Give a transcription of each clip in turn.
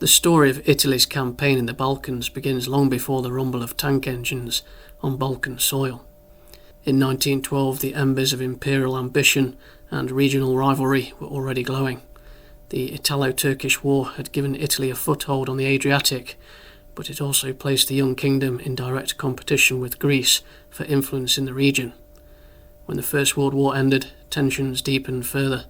The story of Italy's campaign in the Balkans begins long before the rumble of tank engines on Balkan soil. In 1912, the embers of imperial ambition and regional rivalry were already glowing. The Italo-Turkish War had given Italy a foothold on the Adriatic, but it also placed the young kingdom in direct competition with Greece for influence in the region. When the First World War ended, tensions deepened further.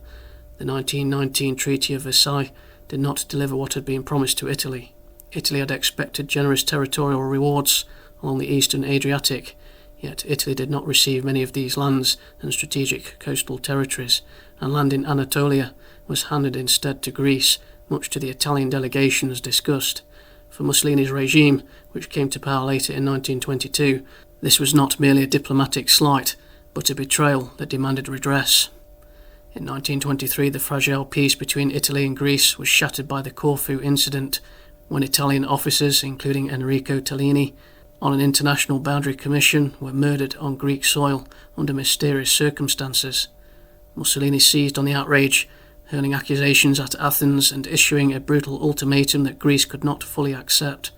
The 1919 Treaty of Versailles did not deliver what had been promised to Italy. Italy had expected generous territorial rewards along the eastern Adriatic, yet Italy did not receive many of these lands and strategic coastal territories, and land in Anatolia was handed instead to Greece, much to the Italian delegation's disgust. For Mussolini's regime, which came to power later in 1922, this was not merely a diplomatic slight, but a betrayal that demanded redress. In 1923, the fragile peace between Italy and Greece was shattered by the Corfu incident, when Italian officers, including Enrico Tellini, on an international boundary commission, were murdered on Greek soil under mysterious circumstances. Mussolini seized on the outrage, hurling accusations at Athens and issuing a brutal ultimatum that Greece could not fully accept.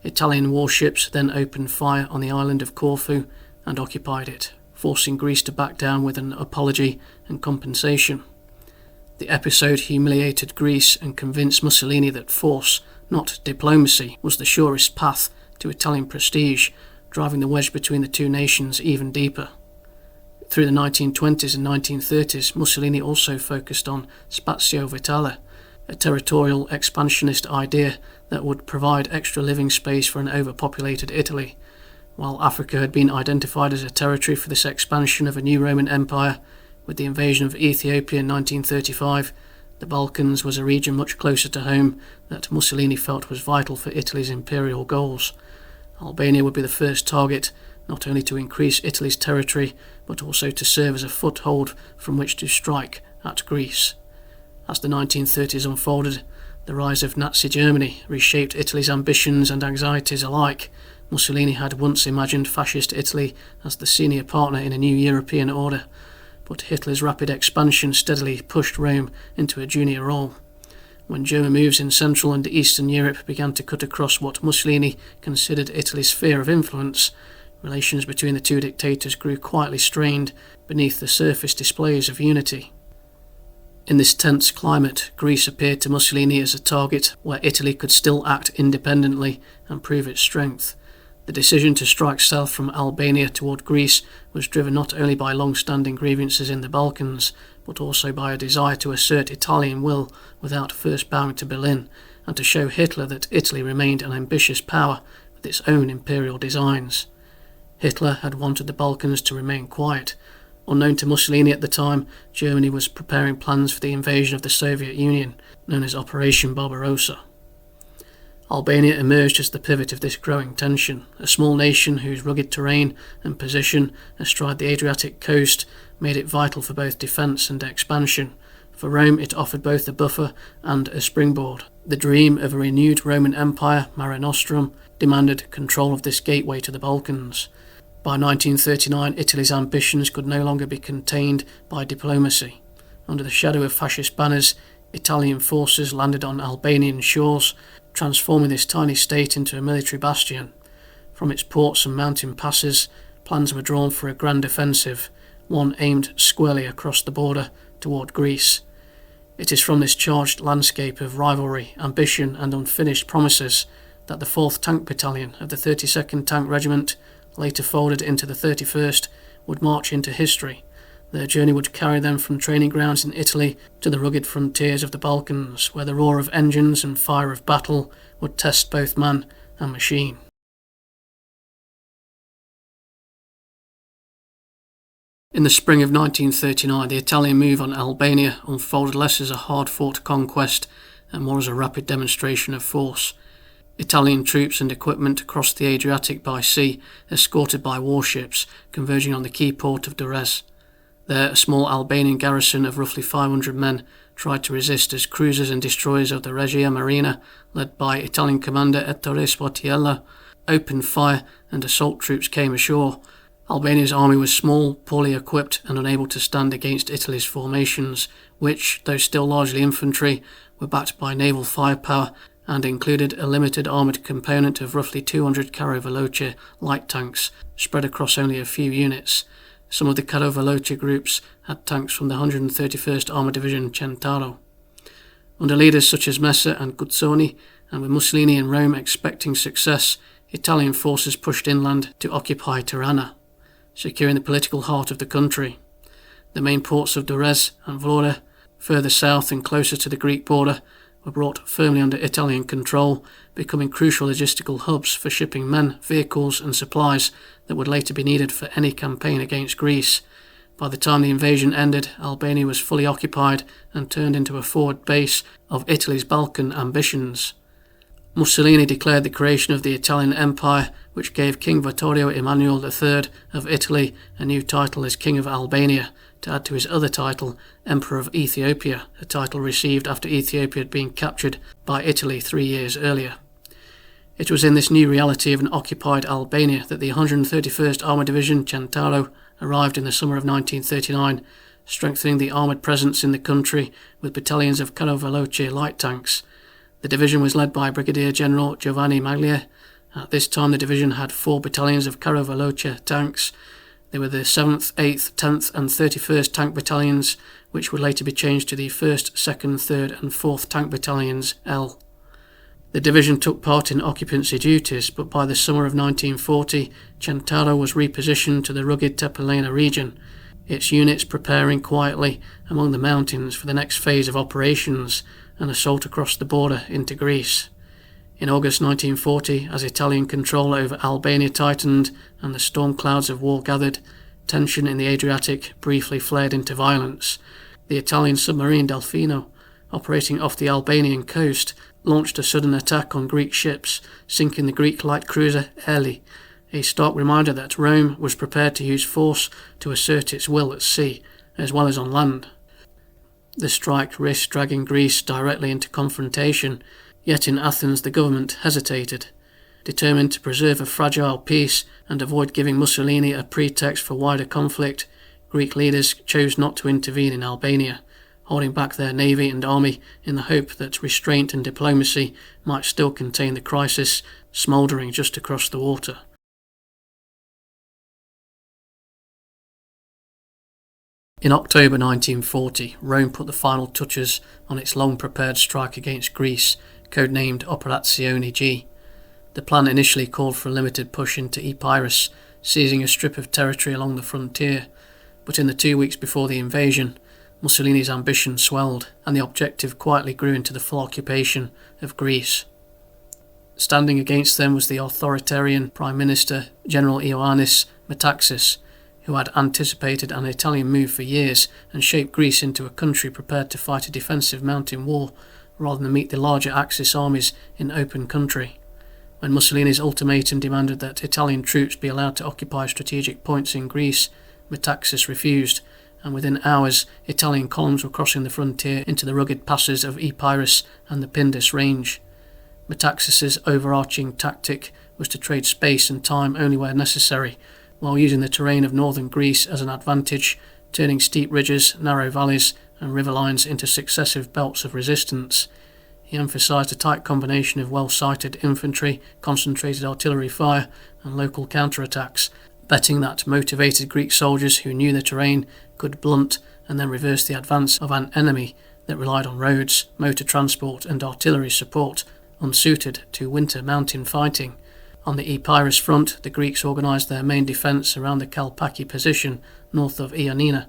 Italian warships then opened fire on the island of Corfu and occupied it, forcing Greece to back down with an apology and compensation. The episode humiliated Greece and convinced Mussolini that force, not diplomacy, was the surest path to Italian prestige, driving the wedge between the two nations even deeper. Through the 1920s and 1930s, Mussolini also focused on spazio vitale, a territorial expansionist idea that would provide extra living space for an overpopulated Italy. While Africa had been identified as a territory for this expansion of a new Roman Empire, with the invasion of Ethiopia in 1935, the Balkans was a region much closer to home that Mussolini felt was vital for Italy's imperial goals. Albania would be the first target, not only to increase Italy's territory, but also to serve as a foothold from which to strike at Greece. As the 1930s unfolded, the rise of Nazi Germany reshaped Italy's ambitions and anxieties alike. Mussolini had once imagined fascist Italy as the senior partner in a new European order, but Hitler's rapid expansion steadily pushed Rome into a junior role. When German moves in Central and Eastern Europe began to cut across what Mussolini considered Italy's sphere of influence, relations between the two dictators grew quietly strained beneath the surface displays of unity. In this tense climate, Greece appeared to Mussolini as a target where Italy could still act independently and prove its strength. The decision to strike south from Albania toward Greece was driven not only by long-standing grievances in the Balkans, but also by a desire to assert Italian will without first bowing to Berlin, and to show Hitler that Italy remained an ambitious power with its own imperial designs. Hitler had wanted the Balkans to remain quiet. Unknown to Mussolini at the time, Germany was preparing plans for the invasion of the Soviet Union, known as Operation Barbarossa. Albania emerged as the pivot of this growing tension. A small nation whose rugged terrain and position astride the Adriatic coast made it vital for both defence and expansion. For Rome, it offered both a buffer and a springboard. The dream of a renewed Roman Empire, Mare Nostrum, demanded control of this gateway to the Balkans. By 1939, Italy's ambitions could no longer be contained by diplomacy. Under the shadow of fascist banners, Italian forces landed on Albanian shores, transforming this tiny state into a military bastion. From its ports and mountain passes, plans were drawn for a grand offensive, one aimed squarely across the border toward Greece. It is from this charged landscape of rivalry, ambition and unfinished promises that the 4th Tank Battalion of the 32nd Tank Regiment, later folded into the 31st, would march into history. Their journey would carry them from training grounds in Italy to the rugged frontiers of the Balkans, where the roar of engines and fire of battle would test both man and machine. In the spring of 1939, the Italian move on Albania unfolded less as a hard-fought conquest and more as a rapid demonstration of force. Italian troops and equipment crossed the Adriatic by sea, escorted by warships, converging on the key port of Durrës. There, a small Albanian garrison of roughly 500 men tried to resist as cruisers and destroyers of the Regia Marina, led by Italian commander Ettore Sportiello, opened fire and assault troops came ashore. Albania's army was small, poorly equipped and unable to stand against Italy's formations, which, though still largely infantry, were backed by naval firepower and included a limited armoured component of roughly 200 Cavallero light tanks spread across only a few units. Some of the Cavallero groups had tanks from the 131st Armoured Division Centauro. Under leaders such as Messa and Guzzoni, and with Mussolini in Rome expecting success, Italian forces pushed inland to occupy Tirana, securing the political heart of the country. The main ports of Durrës and Vlorë, further south and closer to the Greek border, were brought firmly under Italian control, becoming crucial logistical hubs for shipping men, vehicles and supplies that would later be needed for any campaign against Greece. By the time the invasion ended, Albania was fully occupied and turned into a forward base of Italy's Balkan ambitions. Mussolini declared the creation of the Italian Empire, which gave King Vittorio Emanuele III of Italy a new title as King of Albania, to add to his other title, Emperor of Ethiopia, a title received after Ethiopia had been captured by Italy 3 years earlier. It was in this new reality of an occupied Albania that the 131st Armoured Division Centauro arrived in the summer of 1939, strengthening the armoured presence in the country with battalions of Cavallero light tanks. The division was led by Brigadier General Giovanni Maglia. At this time the division had 4 battalions of Cavallero tanks. They were the 7th, 8th, 10th and 31st Tank Battalions, which would later be changed to the 1st, 2nd, 3rd and 4th Tank Battalions L. The division took part in occupancy duties, but by the summer of 1940, Centauro was repositioned to the rugged Tepelene region, its units preparing quietly among the mountains for the next phase of operations, an assault across the border into Greece. In August 1940, as Italian control over Albania tightened and the storm clouds of war gathered, tension in the Adriatic briefly flared into violence. The Italian submarine Delfino, operating off the Albanian coast, launched a sudden attack on Greek ships, sinking the Greek light cruiser Eli, a stark reminder that Rome was prepared to use force to assert its will at sea, as well as on land. The strike risked dragging Greece directly into confrontation, yet in Athens the government hesitated. Determined to preserve a fragile peace and avoid giving Mussolini a pretext for wider conflict, Greek leaders chose not to intervene in Albania, holding back their navy and army in the hope that restraint and diplomacy might still contain the crisis smouldering just across the water. In October 1940, Rome put the final touches on its long-prepared strike against Greece, codenamed Operazione G. The plan initially called for a limited push into Epirus, seizing a strip of territory along the frontier, but in the 2 weeks before the invasion, Mussolini's ambition swelled, and the objective quietly grew into the full occupation of Greece. Standing against them was the authoritarian Prime Minister, General Ioannis Metaxas, who had anticipated an Italian move for years and shaped Greece into a country prepared to fight a defensive mountain war rather than meet the larger Axis armies in open country. When Mussolini's ultimatum demanded that Italian troops be allowed to occupy strategic points in Greece, Metaxas refused, and within hours Italian columns were crossing the frontier into the rugged passes of Epirus and the Pindus range. Metaxas's overarching tactic was to trade space and time only where necessary, while using the terrain of northern Greece as an advantage, turning steep ridges, narrow valleys and riverlines into successive belts of resistance. He emphasised a tight combination of well-sighted infantry, concentrated artillery fire and local counterattacks, betting that motivated Greek soldiers who knew the terrain could blunt and then reverse the advance of an enemy that relied on roads, motor transport and artillery support, unsuited to winter mountain fighting. On the Epirus front, the Greeks organised their main defence around the Kalpaki position north of Ioannina,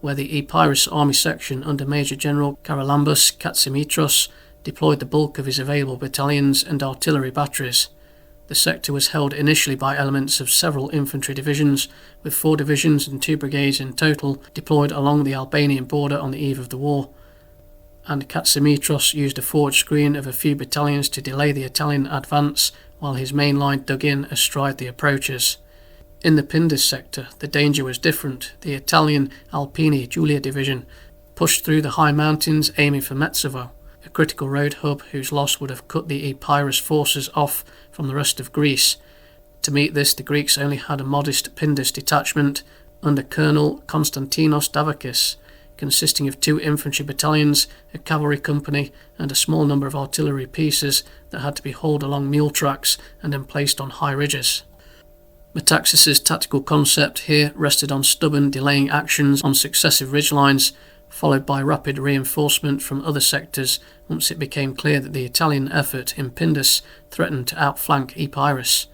where the Epirus Army Section under Major General Charalambos Katsimitros deployed the bulk of his available battalions and artillery batteries. The sector was held initially by elements of several infantry divisions, with 4 divisions and 2 brigades in total deployed along the Albanian border on the eve of the war, and Katsimitros used a forward screen of a few battalions to delay the Italian advance while his main line dug in astride the approaches. In the Pindus sector, the danger was different. The Italian Alpini Giulia division pushed through the high mountains aiming for Metsovo, a critical road hub whose loss would have cut the Epirus forces off from the rest of Greece. To meet this, the Greeks only had a modest Pindus detachment under Colonel Konstantinos Davakis, consisting of 2 infantry battalions, a cavalry company, and a small number of artillery pieces that had to be hauled along mule tracks and then placed on high ridges. Metaxas's tactical concept here rested on stubborn delaying actions on successive ridgelines, followed by rapid reinforcement from other sectors once it became clear that the Italian effort in Pindus threatened to outflank Epirus.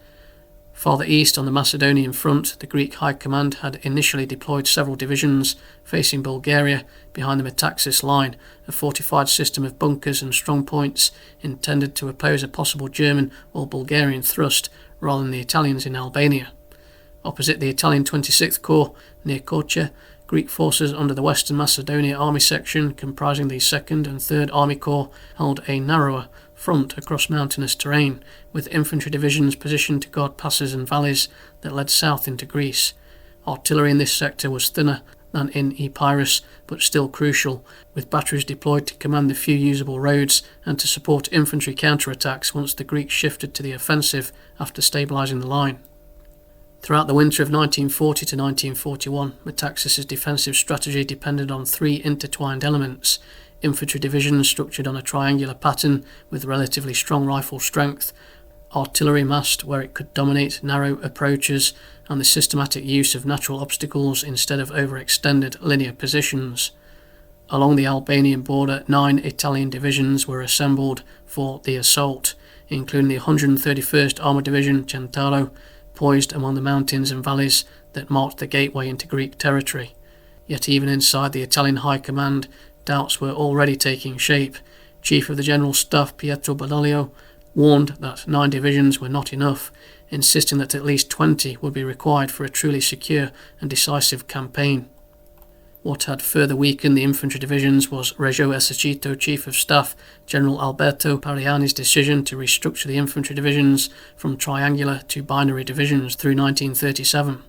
Farther east on the Macedonian front, the Greek High Command had initially deployed several divisions facing Bulgaria behind the Metaxas line, a fortified system of bunkers and strong points intended to oppose a possible German or Bulgarian thrust rather than the Italians in Albania. Opposite the Italian 26th Corps, near Korce, Greek forces under the Western Macedonia Army Section, comprising the 2nd and 3rd Army Corps, held a narrower front across mountainous terrain, with infantry divisions positioned to guard passes and valleys that led south into Greece. Artillery in this sector was thinner than in Epirus, but still crucial, with batteries deployed to command the few usable roads and to support infantry counterattacks once the Greeks shifted to the offensive after stabilising the line. Throughout the winter of 1940 to 1941, Metaxas's defensive strategy depended on 3 intertwined elements: infantry divisions structured on a triangular pattern with relatively strong rifle strength, artillery massed where it could dominate narrow approaches, and the systematic use of natural obstacles instead of overextended linear positions. Along the Albanian border, 9 Italian divisions were assembled for the assault, including the 131st Armoured Division Centauro, poised among the mountains and valleys that marked the gateway into Greek territory. Yet even inside the Italian High Command, doubts were already taking shape. Chief of the General Staff Pietro Badoglio warned that 9 divisions were not enough, insisting that at least 20 would be required for a truly secure and decisive campaign. What had further weakened the infantry divisions was Regio Esercito Chief of Staff General Alberto Pariani's decision to restructure the infantry divisions from triangular to binary divisions through 1937.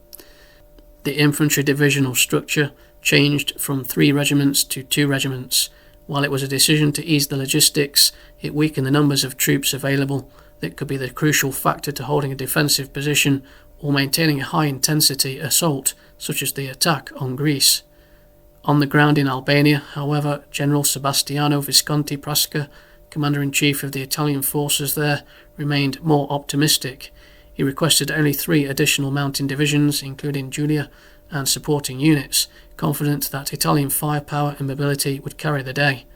The infantry divisional structure changed from 3 regiments to 2 regiments. While it was a decision to ease the logistics, it weakened the numbers of troops available that could be the crucial factor to holding a defensive position or maintaining a high-intensity assault, such as the attack on Greece. On the ground in Albania, however, General Sebastiano Visconti Prasca, Commander-in-Chief of the Italian forces there, remained more optimistic. He requested only 3 additional mountain divisions, including Giulia and supporting units, confident that Italian firepower and mobility would carry the day.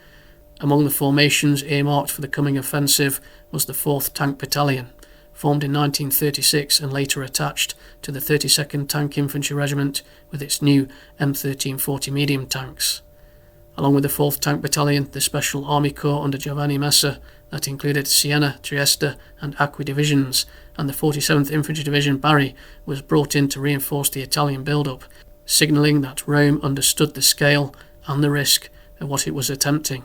Among the formations earmarked for the coming offensive was the 4th Tank Battalion, formed in 1936 and later attached to the 32nd Tank Infantry Regiment with its new M13 40 medium tanks. Along with the 4th Tank Battalion, the Special Army Corps under Giovanni Messa, that included Siena, Trieste and Acqui divisions, and the 47th Infantry Division Bari was brought in to reinforce the Italian build-up, signalling that Rome understood the scale and the risk of what it was attempting.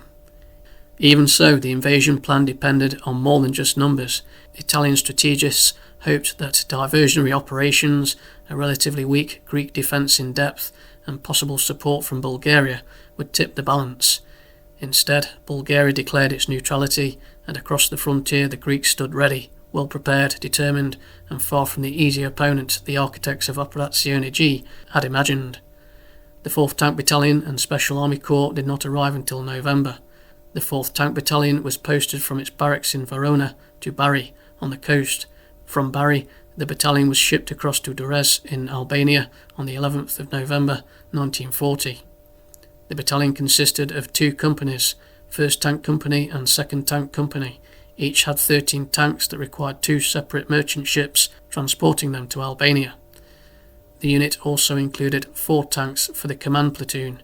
Even so, the invasion plan depended on more than just numbers. Italian strategists hoped that diversionary operations, a relatively weak Greek defence in depth, and possible support from Bulgaria would tip the balance. Instead, Bulgaria declared its neutrality, and across the frontier the Greeks stood ready, well prepared, determined, and far from the easy opponent the architects of Operazione G had imagined. The 4th Tank Battalion and Special Army Corps did not arrive until November. The 4th Tank Battalion was posted from its barracks in Verona to Bari on the coast. From Bari, the battalion was shipped across to Durrës in Albania on the 11th of November 1940. The battalion consisted of 2 companies, 1st Tank Company and 2nd Tank Company. Each had 13 tanks that required 2 separate merchant ships transporting them to Albania. The unit also included 4 tanks for the command platoon,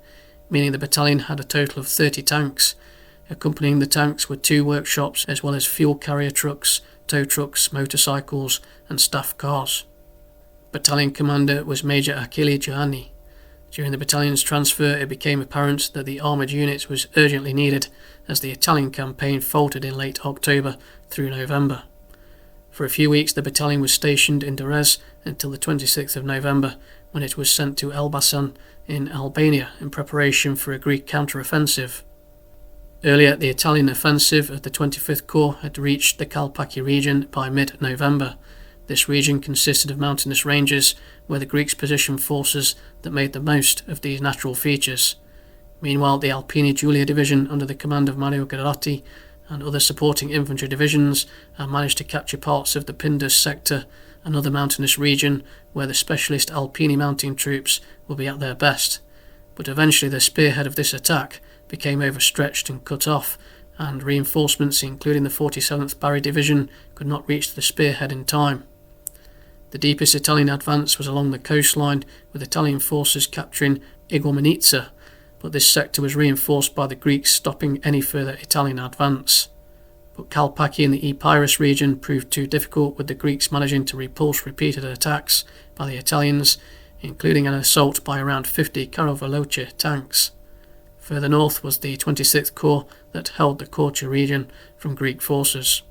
meaning the battalion had a total of 30 tanks. Accompanying the tanks were 2 workshops as well as fuel carrier trucks, tow trucks, motorcycles and staff cars. Battalion commander was Major Achille Gianni. During the battalion's transfer, it became apparent that the armoured unit was urgently needed as the Italian campaign faltered in late October through November. For a few weeks the battalion was stationed in Durrës until the 26th of November, when it was sent to Elbasan in Albania in preparation for a Greek counteroffensive. Earlier, the Italian offensive of the 25th Corps had reached the Kalpaki region by mid-November. This region consisted of mountainous ranges where the Greeks positioned forces that made the most of these natural features. Meanwhile, the Alpini Giulia division, under the command of Mario Garatti and other supporting infantry divisions, managed to capture parts of the Pindus sector, another mountainous region where the specialist Alpini mountain troops will be at their best. But eventually the spearhead of this attack became overstretched and cut off, and reinforcements, including the 47th Bari Division, could not reach the spearhead in time. The deepest Italian advance was along the coastline, with Italian forces capturing Igoumenitsa, but this sector was reinforced by the Greeks, stopping any further Italian advance. But Kalpaki in the Epirus region proved too difficult, with the Greeks managing to repulse repeated attacks by the Italians, including an assault by around 50 Cavallero tanks. Further north was the 26th Corps that held the Korcha region from Greek forces.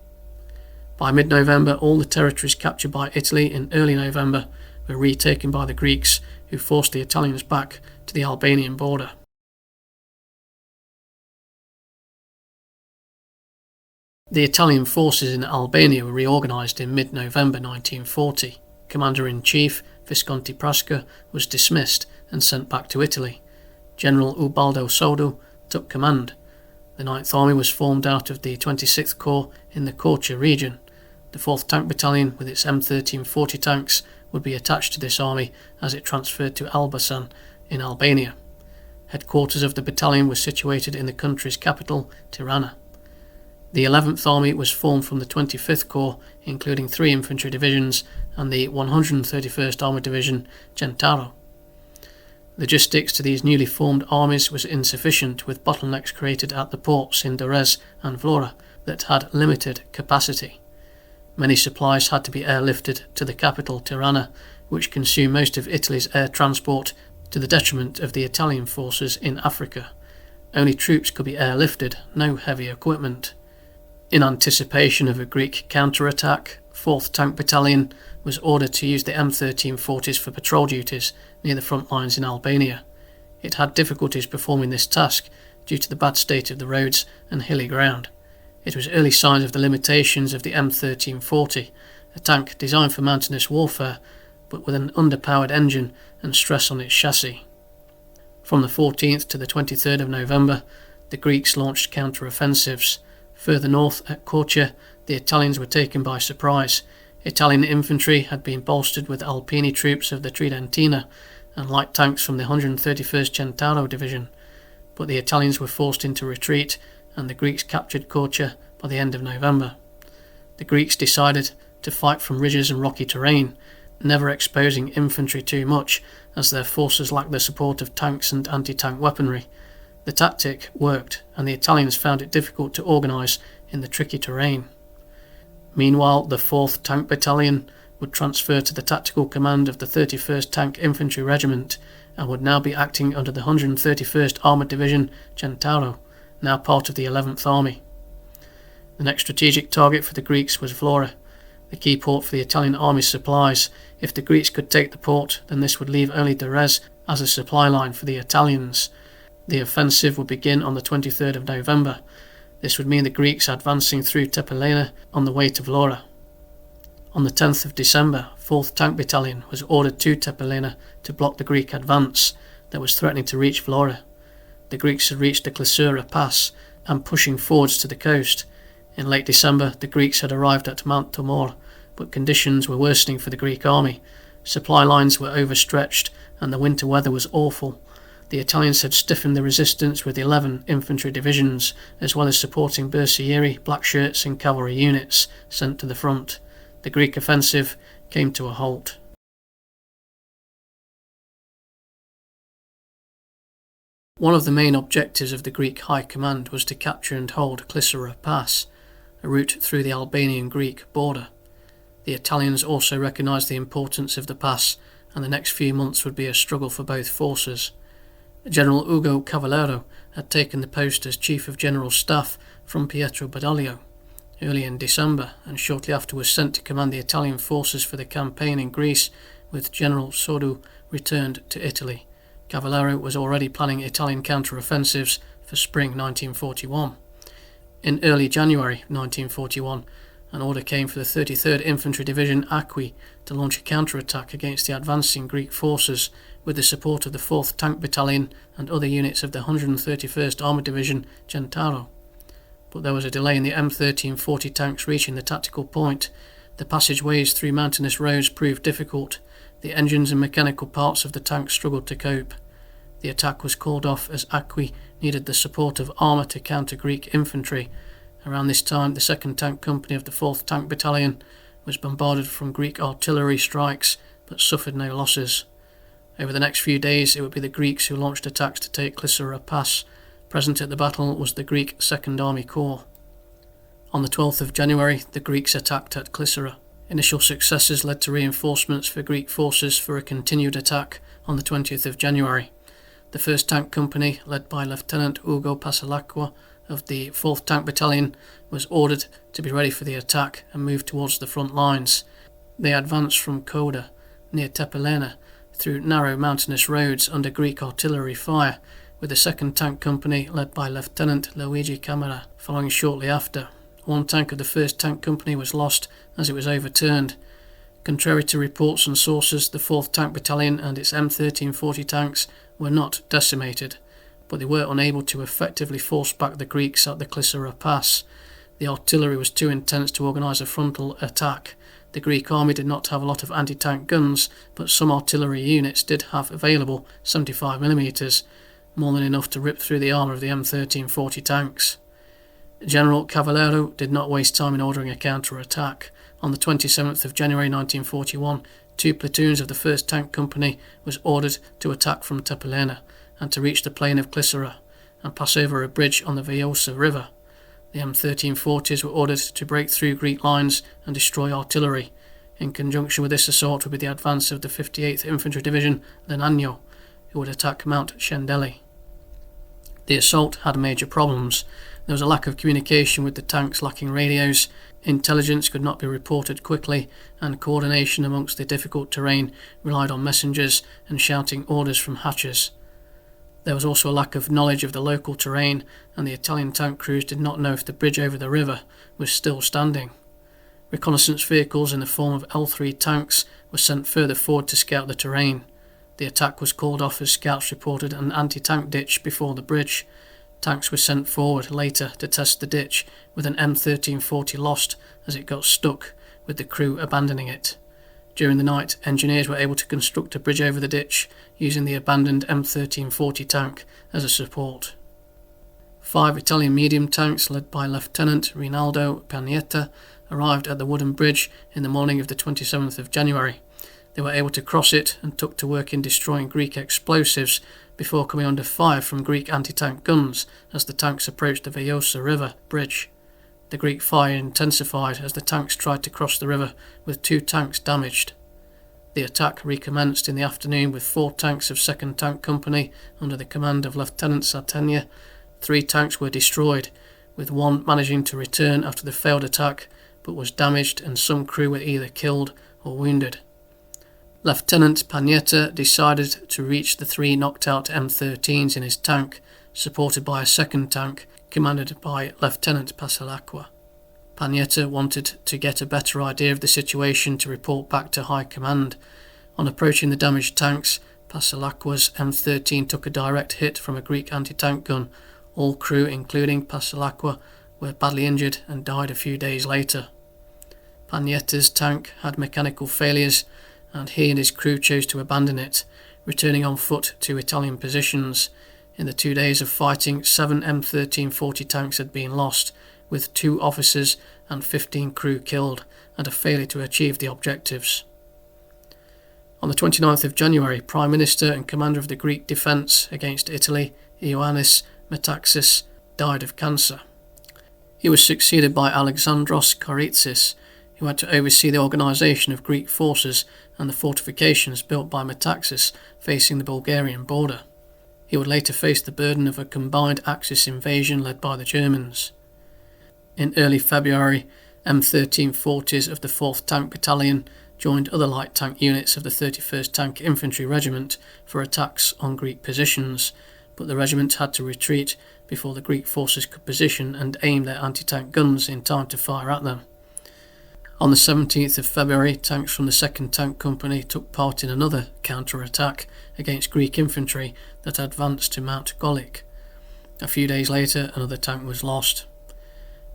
By mid-November, all the territories captured by Italy in early November were retaken by the Greeks, who forced the Italians back to the Albanian border. The Italian forces in Albania were reorganised in mid-November 1940. Commander-in-Chief Visconti Prasca was dismissed and sent back to Italy. General Ubaldo Sodo took command. The 9th Army was formed out of the 26th Corps in the Korcha region. The 4th Tank Battalion, with its M13 40 tanks, would be attached to this army as it transferred to Elbasan in Albania. Headquarters of the battalion was situated in the country's capital, Tirana. The 11th Army was formed from the 25th Corps, including 3 infantry divisions, and the 131st Armoured Division, Gentaro. Logistics to these newly formed armies was insufficient, with bottlenecks created at the ports in Durrës and Vlora that had limited capacity. Many supplies had to be airlifted to the capital, Tirana, which consumed most of Italy's air transport, to the detriment of the Italian forces in Africa. Only troops could be airlifted, no heavy equipment. In anticipation of a Greek counterattack, 4th Tank Battalion was ordered to use the M1340s for patrol duties near the front lines in Albania. It had difficulties performing this task due to the bad state of the roads and hilly ground. It was early signs of the limitations of the M1340, a tank designed for mountainous warfare, but with an underpowered engine and stress on its chassis. From the 14th to the 23rd of November, the Greeks launched counteroffensives. Further north at Korcha, the Italians were taken by surprise. Italian infantry had been bolstered with Alpini troops of the Tridentina and light tanks from the 131st Centauro Division, but the Italians were forced into retreat and the Greeks captured Korcha by the end of November. The Greeks decided to fight from ridges and rocky terrain, never exposing infantry too much, as their forces lacked the support of tanks and anti-tank weaponry. The tactic worked, and the Italians found it difficult to organise in the tricky terrain. Meanwhile, the 4th Tank Battalion would transfer to the tactical command of the 31st Tank Infantry Regiment and would now be acting under the 131st Armoured Division, Centauro, now part of the 11th Army. The next strategic target for the Greeks was Vlora, the key port for the Italian army's supplies. If the Greeks could take the port, then this would leave only Durrës as a supply line for the Italians. The offensive would begin on the 23rd of November. This would mean the Greeks advancing through Tepelene on the way to Vlora. On the 10th of December, 4th Tank Battalion was ordered to Tepelene to block the Greek advance that was threatening to reach Vlora. The Greeks had reached the Klisura pass and pushing forwards to the coast. In late December, the Greeks had arrived at Mount Tomor, but conditions were worsening for the Greek army. Supply lines were overstretched and the winter weather was awful. The Italians had stiffened the resistance with 11 infantry divisions, as well as supporting Bersaglieri, Blackshirts and cavalry units sent to the front. The Greek offensive came to a halt. One of the main objectives of the Greek High Command was to capture and hold Klisura Pass, a route through the Albanian-Greek border. The Italians also recognised the importance of the pass, and the next few months would be a struggle for both forces. General Ugo Cavallero had taken the post as Chief of General Staff from Pietro Badoglio early in December, and shortly after was sent to command the Italian forces for the campaign in Greece, with General Sodu returned to Italy. Cavallero was already planning Italian counter-offensives for spring 1941. In early January 1941, an order came for the 33rd Infantry Division Acqui to launch a counterattack against the advancing Greek forces with the support of the 4th Tank Battalion and other units of the 131st Armoured Division Centauro. But there was a delay in the M1340 tanks reaching the tactical point. The passageways through mountainous roads proved difficult. The engines and mechanical parts of the tanks struggled to cope. The attack was called off as Acqui needed the support of armour to counter Greek infantry. Around this time, the 2nd Tank Company of the 4th Tank Battalion was bombarded from Greek artillery strikes, but suffered no losses. Over the next few days, it would be the Greeks who launched attacks to take Klisura Pass. Present at the battle was the Greek 2nd Army Corps. On the 12th of January, the Greeks attacked at Klisura. Initial successes led to reinforcements for Greek forces for a continued attack on the 20th of January. The 1st Tank Company, led by Lieutenant Ugo Passalacqua of the 4th Tank Battalion, was ordered to be ready for the attack and move towards the front lines. They advanced from Koda, near Tepelene, through narrow mountainous roads under Greek artillery fire, with the 2nd Tank Company, led by Lieutenant Luigi Camera, following shortly after. One tank of the 1st Tank Company was lost as it was overturned. Contrary to reports and sources, the 4th Tank Battalion and its M1340 tanks were not decimated, but they were unable to effectively force back the Greeks at the Klisura Pass. The artillery was too intense to organise a frontal attack. The Greek army did not have a lot of anti-tank guns, but some artillery units did have available 75mm, more than enough to rip through the armour of the M1340 tanks. General Cavallero did not waste time in ordering a counter-attack. On the 27th of January 1941, 2 platoons of the 1st Tank Company was ordered to attack from Tepelene and to reach the plain of Klisura and pass over a bridge on the Vjosa River. The M1340s were ordered to break through Greek lines and destroy artillery. In conjunction with this assault would be the advance of the 58th Infantry Division Lenagno, who would attack Mount Scendeli. The assault had major problems. There was a lack of communication with the tanks lacking radios, intelligence could not be reported quickly, and coordination amongst the difficult terrain relied on messengers and shouting orders from hatches. There was also a lack of knowledge of the local terrain, and the Italian tank crews did not know if the bridge over the river was still standing. Reconnaissance vehicles in the form of L3 tanks were sent further forward to scout the terrain. The attack was called off as scouts reported an anti-tank ditch before the bridge. Tanks were sent forward later to test the ditch, with an M1340 lost as it got stuck, with the crew abandoning it. During the night, engineers were able to construct a bridge over the ditch, using the abandoned M1340 tank as a support. 5 Italian medium tanks, led by Lieutenant Rinaldo Panietta, arrived at the wooden bridge in the morning of the 27th of January. They were able to cross it and took to work in destroying Greek explosives before coming under fire from Greek anti-tank guns as the tanks approached the Vjosa River bridge. The Greek fire intensified as the tanks tried to cross the river, with 2 tanks damaged. The attack recommenced in the afternoon with 4 tanks of 2nd Tank Company under the command of Lieutenant Sartenia. 3 tanks were destroyed, with 1 managing to return after the failed attack, but was damaged and some crew were either killed or wounded. Lieutenant Panietta decided to reach the 3 knocked-out M13s in his tank, supported by a 2nd tank commanded by Lieutenant Passalacqua. Panietta wanted to get a better idea of the situation to report back to High Command. On approaching the damaged tanks, Passalacqua's M13 took a direct hit from a Greek anti-tank gun. All crew, including Passalacqua, were badly injured and died a few days later. Panietta's tank had mechanical failures, and he and his crew chose to abandon it, returning on foot to Italian positions. In the 2 days of fighting, 7 M1340 tanks had been lost, with 2 officers and 15 crew killed, and a failure to achieve the objectives. On the 29th of January, Prime Minister and Commander of the Greek Defence against Italy, Ioannis Metaxas, died of cancer. He was succeeded by Alexandros Koritsis, who had to oversee the organisation of Greek forces and the fortifications built by Metaxas facing the Bulgarian border. He would later face the burden of a combined Axis invasion led by the Germans. In early February, M1340s of the 4th Tank Battalion joined other light tank units of the 31st Tank Infantry Regiment for attacks on Greek positions, but the regiment had to retreat before the Greek forces could position and aim their anti-tank guns in time to fire at them. On the 17th of February, tanks from the 2nd Tank Company took part in another counter-attack against Greek infantry that advanced to Mount Golik. A few days later, another tank was lost.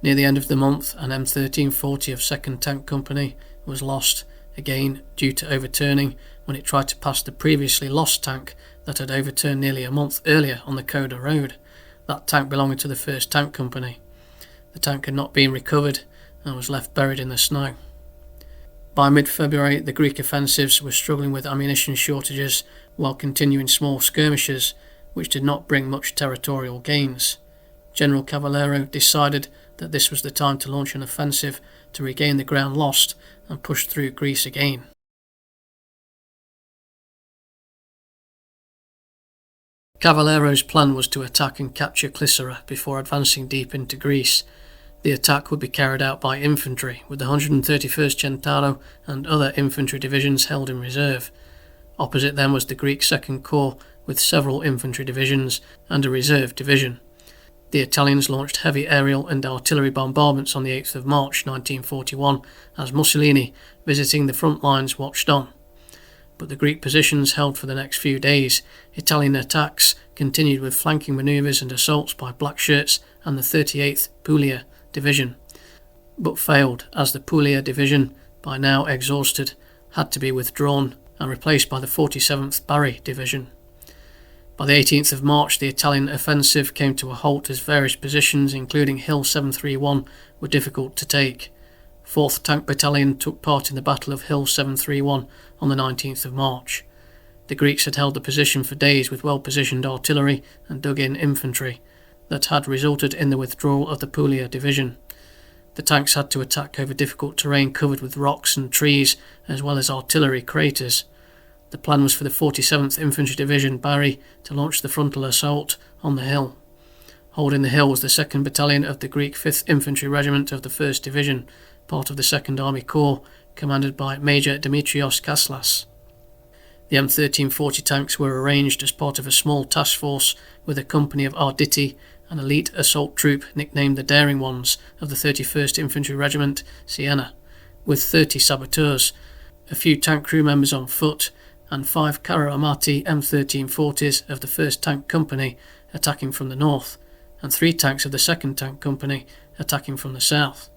Near the end of the month, an M1340 of 2nd Tank Company was lost, again due to overturning when it tried to pass the previously lost tank that had overturned nearly a month earlier on the Koda Road, that tank belonging to the 1st Tank Company. The tank had not been recovered and was left buried in the snow. By mid-February, the Greek offensives were struggling with ammunition shortages while continuing small skirmishes, which did not bring much territorial gains. General Cavallero decided that this was the time to launch an offensive to regain the ground lost and push through Greece again. Cavallero's plan was to attack and capture Klisura before advancing deep into Greece. The attack would be carried out by infantry, with the 131st Centauro and other infantry divisions held in reserve. Opposite them was the Greek 2nd Corps, with several infantry divisions and a reserve division. The Italians launched heavy aerial and artillery bombardments on the 8th of March 1941 as Mussolini, visiting the front lines, watched on. But the Greek positions held for the next few days. Italian attacks continued with flanking manoeuvres and assaults by Blackshirts and the 38th Puglia Division, but failed as the Puglia Division, by now exhausted, had to be withdrawn and replaced by the 47th Bari Division. By the 18th of March, the Italian offensive came to a halt as various positions, including Hill 731, were difficult to take. 4th Tank Battalion took part in the Battle of Hill 731 on the 19th of March. The Greeks had held the position for days with well-positioned artillery and dug-in infantry that had resulted in the withdrawal of the Puglia Division. The tanks had to attack over difficult terrain covered with rocks and trees, as well as artillery craters. The plan was for the 47th Infantry Division Bari to launch the frontal assault on the hill. Holding the hill was the 2nd Battalion of the Greek 5th Infantry Regiment of the 1st Division, part of the 2nd Army Corps, commanded by Major Dimitrios Kaslas. The M1340 tanks were arranged as part of a small task force with a company of Arditi, an elite assault troop nicknamed the Daring Ones of the 31st Infantry Regiment, Siena, with 30 saboteurs, a few tank crew members on foot, and 5 Carro Armati M1340s of the 1st Tank Company attacking from the north, and 3 tanks of the 2nd Tank Company attacking from the south.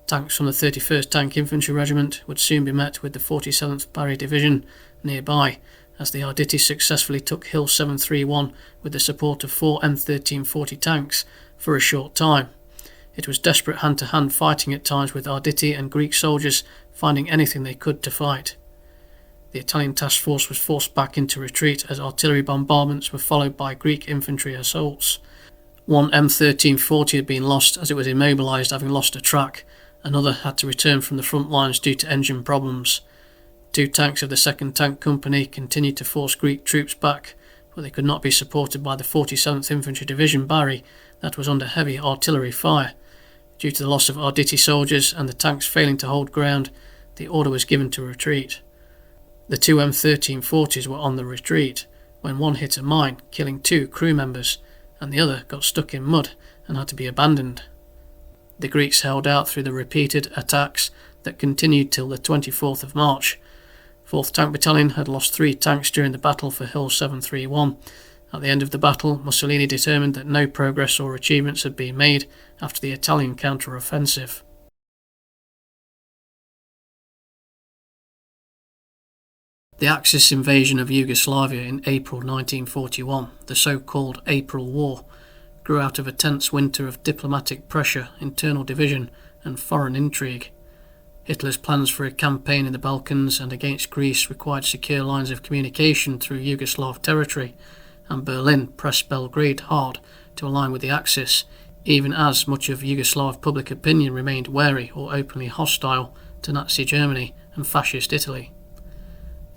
Tanks from the 31st Tank Infantry Regiment would soon be met with the 47th Bari Division nearby, as the Arditi successfully took Hill 731 with the support of 4 M1340 tanks for a short time. It was desperate hand-to-hand fighting at times, with Arditi and Greek soldiers finding anything they could to fight. The Italian task force was forced back into retreat as artillery bombardments were followed by Greek infantry assaults. One M1340 had been lost as it was immobilised, having lost a track. Another had to return from the front lines due to engine problems. 2 tanks of the 2nd Tank Company continued to force Greek troops back, but they could not be supported by the 47th Infantry Division Bari that was under heavy artillery fire. Due to the loss of Arditi soldiers and the tanks failing to hold ground, the order was given to retreat. The 2 M1340s were on the retreat when one hit a mine, killing 2 crew members, and the other got stuck in mud and had to be abandoned. The Greeks held out through the repeated attacks that continued till the 24th of March. 4th Tank Battalion had lost 3 tanks during the battle for Hill 731. At the end of the battle, Mussolini determined that no progress or achievements had been made after the Italian counter-offensive. The Axis invasion of Yugoslavia in April 1941, the so-called April War, grew out of a tense winter of diplomatic pressure, internal division and foreign intrigue. Hitler's plans for a campaign in the Balkans and against Greece required secure lines of communication through Yugoslav territory, and Berlin pressed Belgrade hard to align with the Axis, even as much of Yugoslav public opinion remained wary or openly hostile to Nazi Germany and Fascist Italy.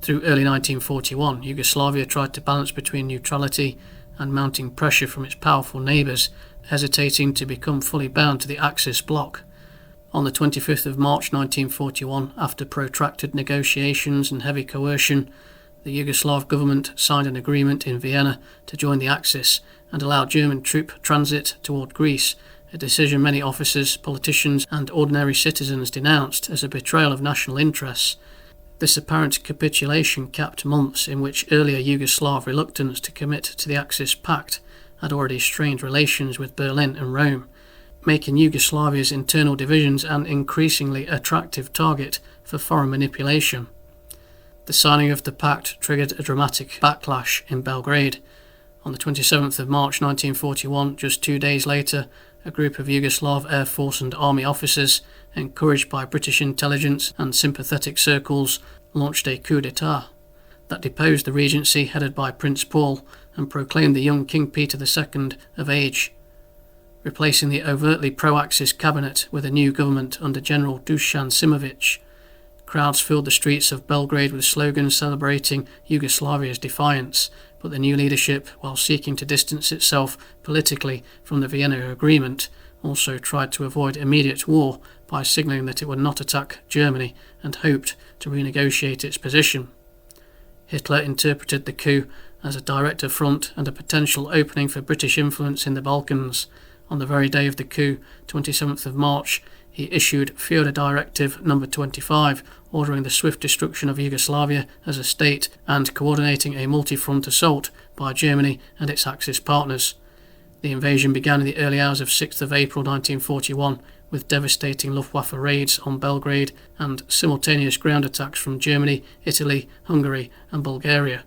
Through early 1941, Yugoslavia tried to balance between neutrality and mounting pressure from its powerful neighbours, hesitating to become fully bound to the Axis bloc. On the 25th of March 1941, after protracted negotiations and heavy coercion, the Yugoslav government signed an agreement in Vienna to join the Axis and allow German troop transit toward Greece a decision many officers, politicians and ordinary citizens denounced as a betrayal of national interests. This apparent capitulation capped months in which earlier Yugoslav reluctance to commit to the Axis Pact had already strained relations with Berlin and Rome, making Yugoslavia's internal divisions an increasingly attractive target for foreign manipulation. The signing of the pact triggered a dramatic backlash in Belgrade. On the 27th of March 1941, just 2 days later, a group of Yugoslav Air Force and Army officers, encouraged by British intelligence and sympathetic circles, launched a coup d'etat that deposed the regency headed by Prince Paul and proclaimed the young King Peter II of age, replacing the overtly pro-Axis cabinet with a new government under General Dusan Simovic. Crowds filled the streets of Belgrade with slogans celebrating Yugoslavia's defiance, but the new leadership, while seeking to distance itself politically from the Vienna Agreement, also tried to avoid immediate war by signalling that it would not attack Germany and hoped to renegotiate its position. Hitler interpreted the coup as a direct affront and a potential opening for British influence in the Balkans. On the very day of the coup, 27th of March, he issued Fiora Directive No. 25, ordering the swift destruction of Yugoslavia as a state and coordinating a multi-front assault by Germany and its Axis partners. The invasion began in the early hours of 6th of April 1941 with devastating Luftwaffe raids on Belgrade and simultaneous ground attacks from Germany, Italy, Hungary and Bulgaria,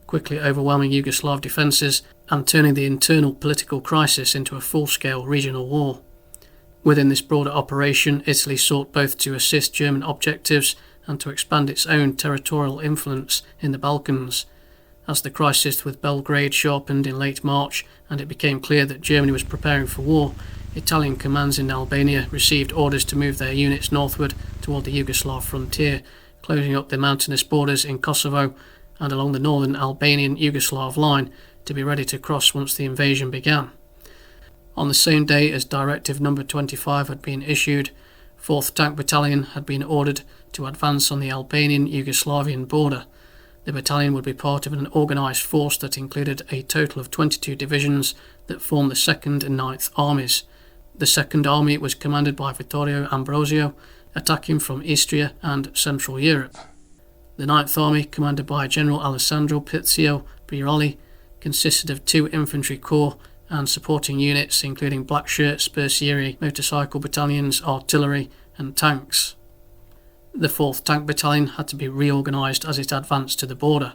quickly overwhelming Yugoslav defences and turning the internal political crisis into a full-scale regional war. Within this broader operation, Italy sought both to assist German objectives and to expand its own territorial influence in the Balkans. As the crisis with Belgrade sharpened in late March and it became clear that Germany was preparing for war, Italian commands in Albania received orders to move their units northward toward the Yugoslav frontier, closing up the mountainous borders in Kosovo and along the northern Albanian-Yugoslav line to be ready to cross once the invasion began. On the same day as Directive No. 25 had been issued, 4th Tank Battalion had been ordered to advance on the Albanian-Yugoslavian border. The battalion would be part of an organised force that included a total of 22 divisions that formed the 2nd and 9th Armies. The 2nd Army was commanded by Vittorio Ambrosio, attacking from Istria and Central Europe. The 9th Army, commanded by General Alessandro Pizio Brioli, consisted of 2 infantry corps and supporting units including black-shirt, Spersieri, motorcycle battalions, artillery and tanks. The 4th Tank Battalion had to be reorganised as it advanced to the border.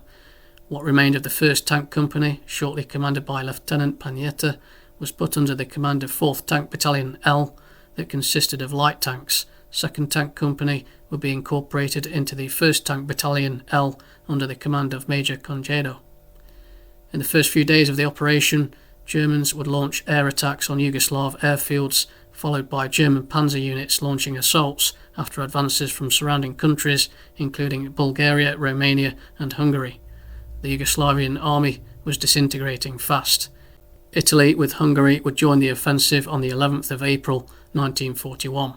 What remained of the 1st Tank Company, shortly commanded by Lieutenant Panietta, was put under the command of 4th Tank Battalion L that consisted of light tanks. 2nd Tank Company would be incorporated into the 1st Tank Battalion L under the command of Major Congedo. In the first few days of the operation, Germans would launch air attacks on Yugoslav airfields, followed by German panzer units launching assaults after advances from surrounding countries, including Bulgaria, Romania and Hungary. The Yugoslavian army was disintegrating fast. Italy, with Hungary, would join the offensive on the 11th of April 1941.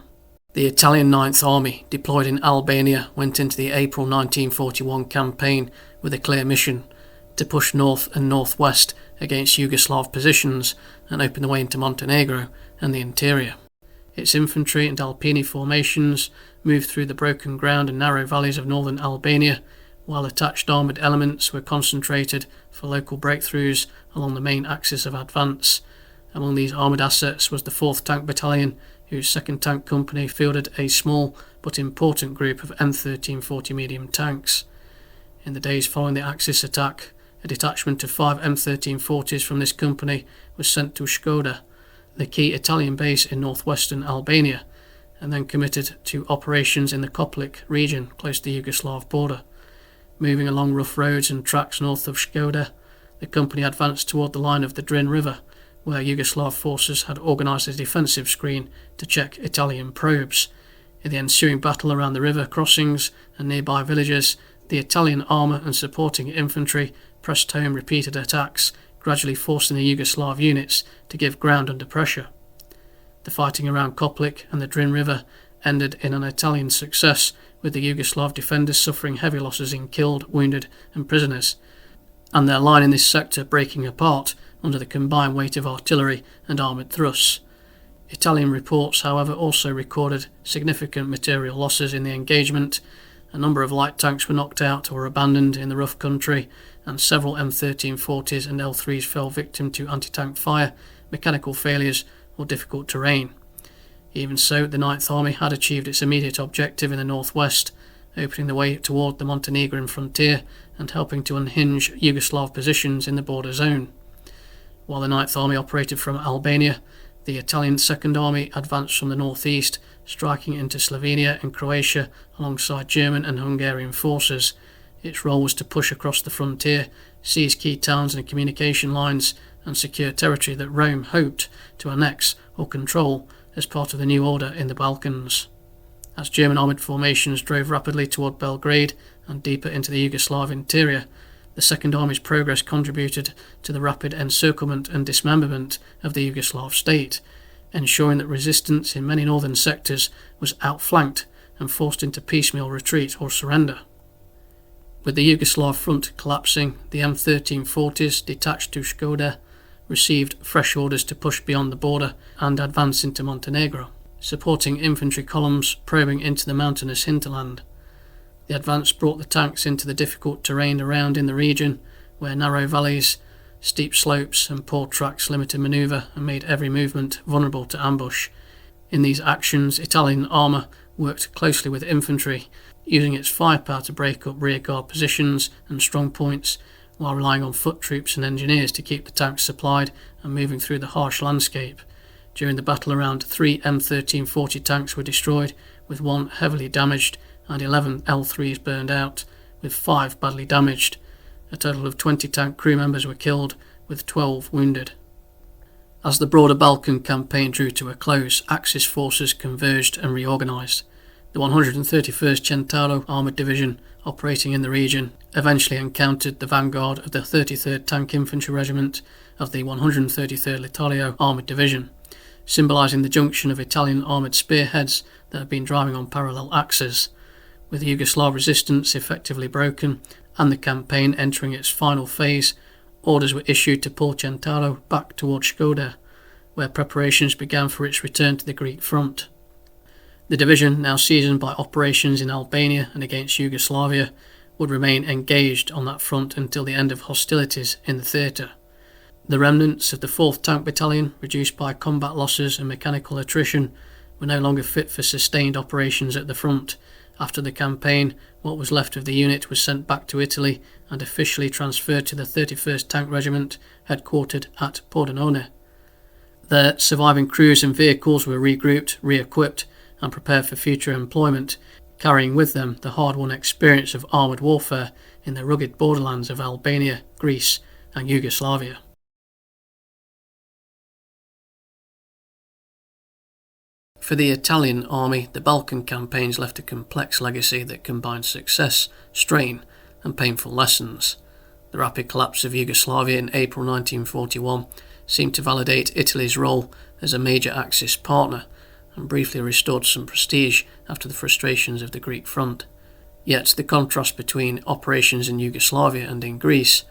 The Italian 9th Army, deployed in Albania, went into the April 1941 campaign with a clear mission: to push north and northwest against Yugoslav positions and open the way into Montenegro and the interior. Its infantry and Alpini formations moved through the broken ground and narrow valleys of northern Albania, while attached armoured elements were concentrated for local breakthroughs along the main axis of advance. Among these armoured assets was the 4th Tank Battalion, whose 2nd Tank Company fielded a small but important group of M13 40 medium tanks. In the days following the Axis attack, a detachment of 5 M13 40s from this company was sent to Škoda, the key Italian base in northwestern Albania, and then committed to operations in the Koplik region close to the Yugoslav border. Moving along rough roads and tracks north of Škoda, the company advanced toward the line of the Drin River, where Yugoslav forces had organised a defensive screen to check Italian probes. In the ensuing battle around the river crossings and nearby villages, the Italian armour and supporting infantry pressed home repeated attacks, gradually forcing the Yugoslav units to give ground under pressure. The fighting around Koplik and the Drin River ended in an Italian success, with the Yugoslav defenders suffering heavy losses in killed, wounded and prisoners, and their line in this sector breaking apart under the combined weight of artillery and armoured thrusts. Italian reports, however, also recorded significant material losses in the engagement. A number of light tanks were knocked out or abandoned in the rough country, and several M1340s and L3s fell victim to anti-tank fire, mechanical failures, or difficult terrain. Even so, the 9th Army had achieved its immediate objective in the northwest, opening the way toward the Montenegrin frontier and helping to unhinge Yugoslav positions in the border zone. While the 9th Army operated from Albania, the Italian 2nd Army advanced from the northeast, striking into Slovenia and Croatia alongside German and Hungarian forces. Its role was to push across the frontier, seize key towns and communication lines, and secure territory that Rome hoped to annex or control as part of the new order in the Balkans. As German armoured formations drove rapidly toward Belgrade and deeper into the Yugoslav interior, the 2nd Army's progress contributed to the rapid encirclement and dismemberment of the Yugoslav state, ensuring that resistance in many northern sectors was outflanked and forced into piecemeal retreat or surrender. With the Yugoslav front collapsing, the M1340s detached to Skoda received fresh orders to push beyond the border and advance into Montenegro, supporting infantry columns probing into the mountainous hinterland. The advance brought the tanks into the difficult terrain around in the region, where narrow valleys, steep slopes and poor tracks limited manoeuvre and made every movement vulnerable to ambush. In these actions, Italian armour worked closely with infantry, using its firepower to break up rearguard positions and strong points, while relying on foot troops and engineers to keep the tanks supplied and moving through the harsh landscape. During the battle, around 3 M1340 tanks were destroyed, with 1 heavily damaged and 11 L3s burned out, with 5 badly damaged. A total of 20 tank crew members were killed, with 12 wounded. As the broader Balkan campaign drew to a close, Axis forces converged and reorganised. The 131st Centauro Armoured Division, operating in the region, eventually encountered the vanguard of the 33rd Tank Infantry Regiment of the 133rd L'Italia Armoured Division, symbolising the junction of Italian armoured spearheads that had been driving on parallel axes. With the Yugoslav resistance effectively broken and the campaign entering its final phase, orders were issued to pull Centauro back towards Skoda, where preparations began for its return to the Greek front. The division, now seasoned by operations in Albania and against Yugoslavia, would remain engaged on that front until the end of hostilities in the theatre. The remnants of the 4th Tank Battalion, reduced by combat losses and mechanical attrition, were no longer fit for sustained operations at the front. After the campaign, what was left of the unit was sent back to Italy and officially transferred to the 31st Tank Regiment, headquartered at Pordenone. Their surviving crews and vehicles were regrouped, re-equipped and prepared for future employment, carrying with them the hard-won experience of armoured warfare in the rugged borderlands of Albania, Greece and Yugoslavia. For the Italian army, the Balkan campaigns left a complex legacy that combined success, strain and painful lessons. The rapid collapse of Yugoslavia in April 1941 seemed to validate Italy's role as a major Axis partner and briefly restored some prestige after the frustrations of the Greek front. Yet the contrast between operations in Yugoslavia and in Greece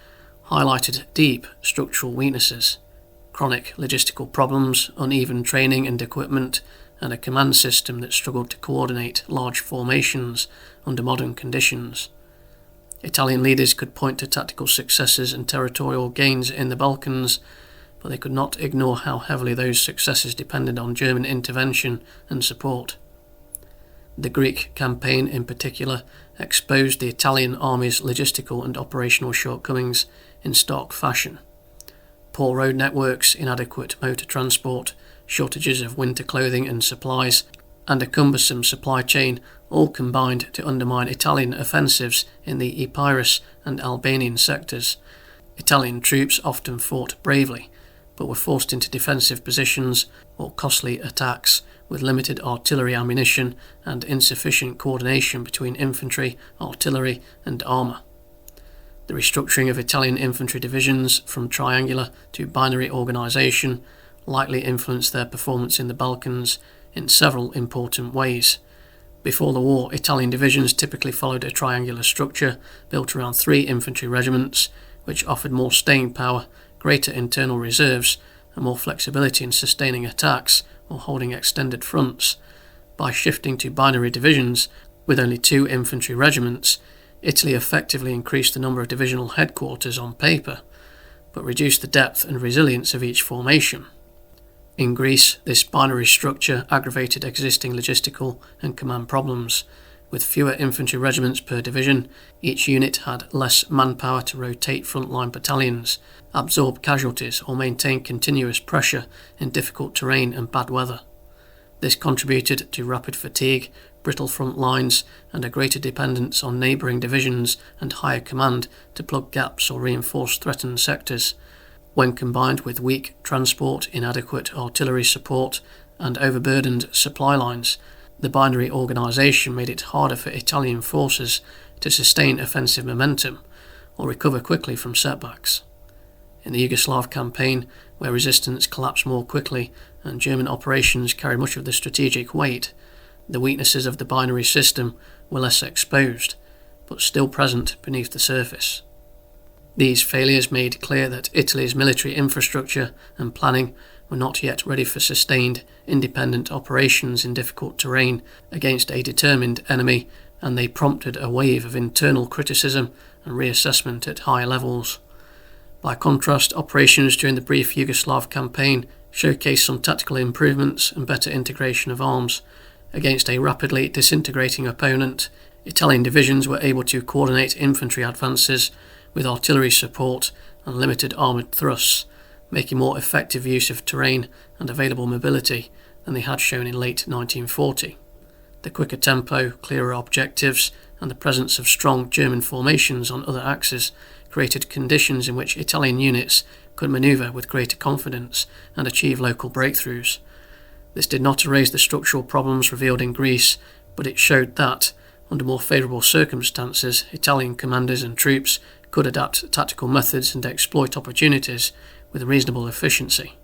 highlighted deep structural weaknesses, chronic logistical problems, uneven training and equipment, and a command system that struggled to coordinate large formations under modern conditions. Italian leaders could point to tactical successes and territorial gains in the Balkans, but they could not ignore how heavily those successes depended on German intervention and support. The Greek campaign in particular exposed the Italian army's logistical and operational shortcomings in stark fashion. Poor road networks, inadequate motor transport, shortages of winter clothing and supplies, and a cumbersome supply chain all combined to undermine Italian offensives in the Epirus and Albanian sectors. Italian troops often fought bravely, but were forced into defensive positions or costly attacks with limited artillery ammunition and insufficient coordination between infantry, artillery and armour. The restructuring of Italian infantry divisions from triangular to binary organisation likely influenced their performance in the Balkans in several important ways. Before the war, Italian divisions typically followed a triangular structure built around 3 infantry regiments, which offered more staying power, greater internal reserves, and more flexibility in sustaining attacks or holding extended fronts. By shifting to binary divisions, with only 2 infantry regiments, Italy effectively increased the number of divisional headquarters on paper, but reduced the depth and resilience of each formation. In Greece, this binary structure aggravated existing logistical and command problems. With fewer infantry regiments per division, each unit had less manpower to rotate frontline battalions, absorb casualties, or maintain continuous pressure in difficult terrain and bad weather. This contributed to rapid fatigue, brittle front lines, and a greater dependence on neighbouring divisions and higher command to plug gaps or reinforce threatened sectors. When combined with weak transport, inadequate artillery support, and overburdened supply lines, the binary organisation made it harder for Italian forces to sustain offensive momentum or recover quickly from setbacks. In the Yugoslav campaign, where resistance collapsed more quickly and German operations carried much of the strategic weight, the weaknesses of the binary system were less exposed, but still present beneath the surface. These failures made clear that Italy's military infrastructure and planning were not yet ready for sustained, independent operations in difficult terrain against a determined enemy, and they prompted a wave of internal criticism and reassessment at high levels. By contrast, operations during the brief Yugoslav campaign showcased some tactical improvements and better integration of arms. Against a rapidly disintegrating opponent, Italian divisions were able to coordinate infantry advances with artillery support and limited armoured thrusts, making more effective use of terrain and available mobility than they had shown in late 1940. The quicker tempo, clearer objectives, and the presence of strong German formations on other axes created conditions in which Italian units could manoeuvre with greater confidence and achieve local breakthroughs. This did not erase the structural problems revealed in Greece, but it showed that, under more favourable circumstances, Italian commanders and troops could adapt tactical methods and exploit opportunities with reasonable efficiency.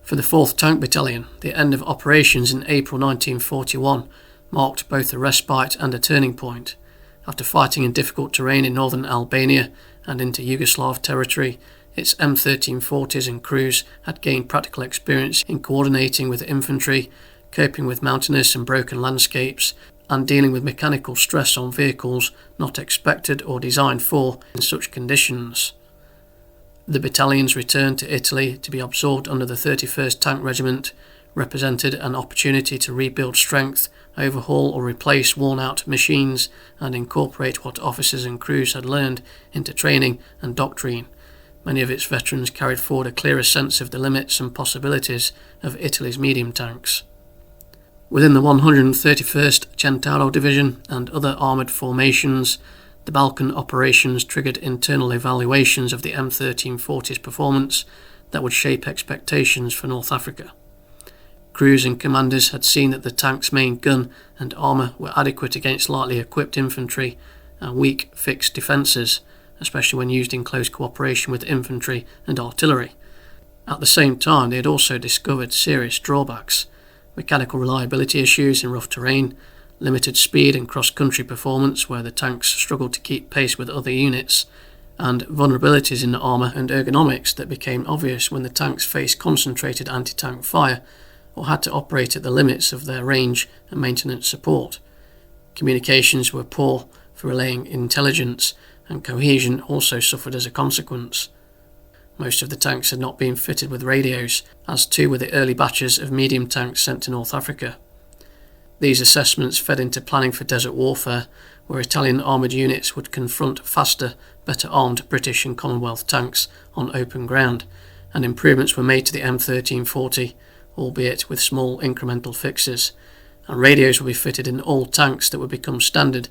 For the 4th Tank Battalion, the end of operations in April 1941 marked both a respite and a turning point. After fighting in difficult terrain in northern Albania and into Yugoslav territory, its M1340s and crews had gained practical experience in coordinating with infantry, coping with mountainous and broken landscapes, and dealing with mechanical stress on vehicles not expected or designed for in such conditions. The battalion's return to Italy to be absorbed under the 31st Tank Regiment represented an opportunity to rebuild strength, overhaul or replace worn-out machines, and incorporate what officers and crews had learned into training and doctrine. Many of its veterans carried forward a clearer sense of the limits and possibilities of Italy's medium tanks. Within the 131st Centauro Division and other armoured formations, the Balkan operations triggered internal evaluations of the M1340's performance that would shape expectations for North Africa. Crews and commanders had seen that the tank's main gun and armour were adequate against lightly equipped infantry and weak fixed defences, especially when used in close cooperation with infantry and artillery. At the same time, they had also discovered serious drawbacks: mechanical reliability issues in rough terrain, limited speed and cross-country performance where the tanks struggled to keep pace with other units, and vulnerabilities in the armour and ergonomics that became obvious when the tanks faced concentrated anti-tank fire or had to operate at the limits of their range and maintenance support. Communications were poor for relaying intelligence, and cohesion also suffered as a consequence. Most of the tanks had not been fitted with radios, as too were the early batches of medium tanks sent to North Africa. These assessments fed into planning for desert warfare, where Italian armoured units would confront faster, better armed British and Commonwealth tanks on open ground, and improvements were made to the M1340, albeit with small incremental fixes, and radios would be fitted in all tanks that would become standard.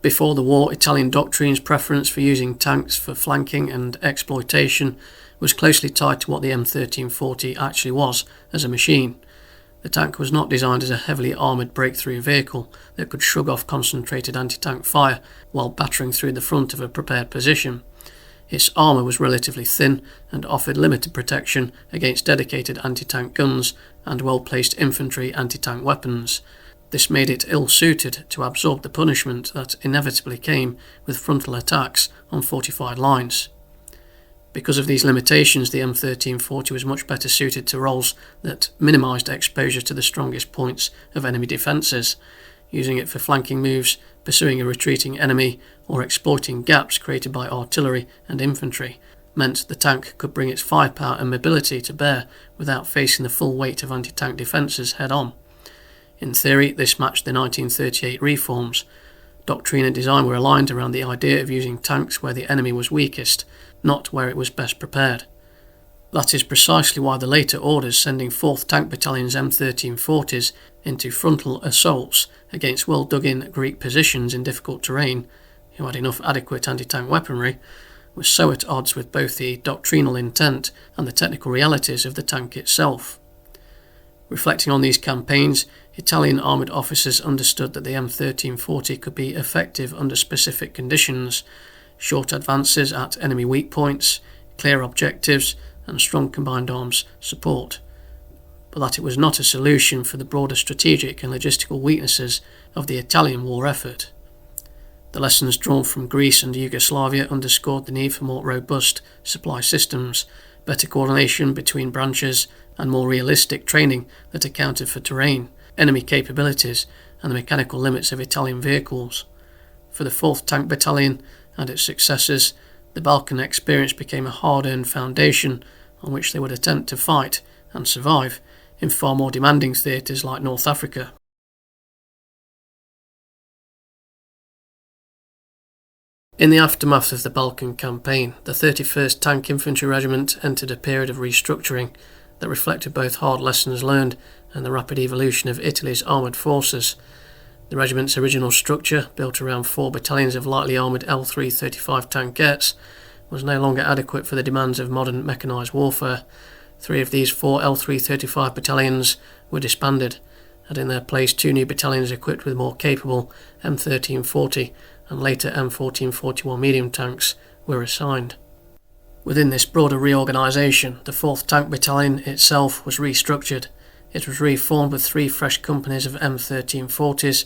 Before the war, Italian doctrine's preference for using tanks for flanking and exploitation was closely tied to what the M1340 actually was as a machine. The tank was not designed as a heavily armoured breakthrough vehicle that could shrug off concentrated anti-tank fire while battering through the front of a prepared position. Its armour was relatively thin and offered limited protection against dedicated anti-tank guns and well-placed infantry anti-tank weapons. This made it ill-suited to absorb the punishment that inevitably came with frontal attacks on fortified lines. Because of these limitations, the M1340 was much better suited to roles that minimised exposure to the strongest points of enemy defences, using it for flanking moves, pursuing a retreating enemy, or exploiting gaps created by artillery and infantry, meant the tank could bring its firepower and mobility to bear without facing the full weight of anti-tank defences head-on. In theory, this matched the 1938 reforms. Doctrine and design were aligned around the idea of using tanks where the enemy was weakest, not where it was best prepared. That is precisely why the later orders sending 4th Tank Battalion's M1340s into frontal assaults against well-dug-in Greek positions in difficult terrain, who had enough adequate anti-tank weaponry, was so at odds with both the doctrinal intent and the technical realities of the tank itself. Reflecting on these campaigns, Italian armoured officers understood that the M1340 could be effective under specific conditions: short advances at enemy weak points, clear objectives, and strong combined arms support, but that it was not a solution for the broader strategic and logistical weaknesses of the Italian war effort. The lessons drawn from Greece and Yugoslavia underscored the need for more robust supply systems, better coordination between branches, and more realistic training that accounted for terrain, enemy capabilities, and the mechanical limits of Italian vehicles. For the 4th Tank Battalion and its successors, the Balkan experience became a hard-earned foundation on which they would attempt to fight and survive in far more demanding theatres like North Africa. In the aftermath of the Balkan campaign, the 31st Tank Infantry Regiment entered a period of restructuring that reflected both hard lessons learned and the rapid evolution of Italy's armoured forces. The regiment's original structure, built around 4 battalions of lightly armoured L335 tankettes, was no longer adequate for the demands of modern mechanised warfare. 3 of these 4 L335 battalions were disbanded, and in their place 2 new battalions equipped with more capable M1340 and later M1441 medium tanks were assigned. Within this broader reorganisation, the 4th Tank Battalion itself was restructured. It was reformed with 3 fresh companies of M1340s,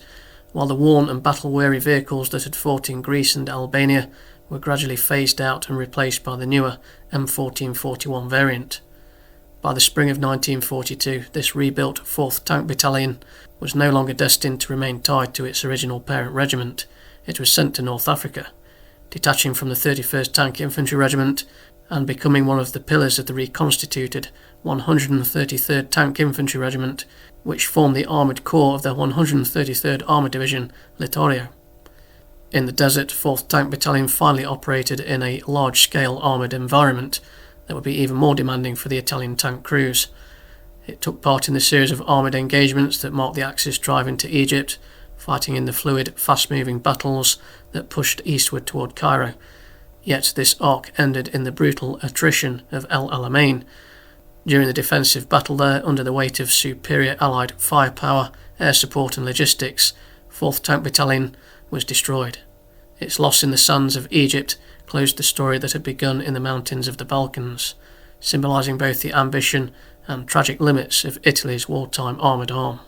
while the worn and battle-weary vehicles that had fought in Greece and Albania were gradually phased out and replaced by the newer M1441 variant. By the spring of 1942, this rebuilt 4th Tank Battalion was no longer destined to remain tied to its original parent regiment. It was sent to North Africa, detaching from the 31st Tank Infantry Regiment and becoming one of the pillars of the reconstituted 133rd Tank Infantry Regiment, which formed the armoured core of the 133rd Armoured Division, Littorio. In the desert, 4th Tank Battalion finally operated in a large-scale armoured environment that would be even more demanding for the Italian tank crews. It took part in the series of armoured engagements that marked the Axis drive into Egypt, fighting in the fluid, fast-moving battles that pushed eastward toward Cairo. Yet this arc ended in the brutal attrition of El Alamein. During the defensive battle there, under the weight of superior Allied firepower, air support and logistics, 4th Tank Battalion was destroyed. Its loss in the sands of Egypt closed the story that had begun in the mountains of the Balkans, symbolising both the ambition and tragic limits of Italy's wartime armoured arm.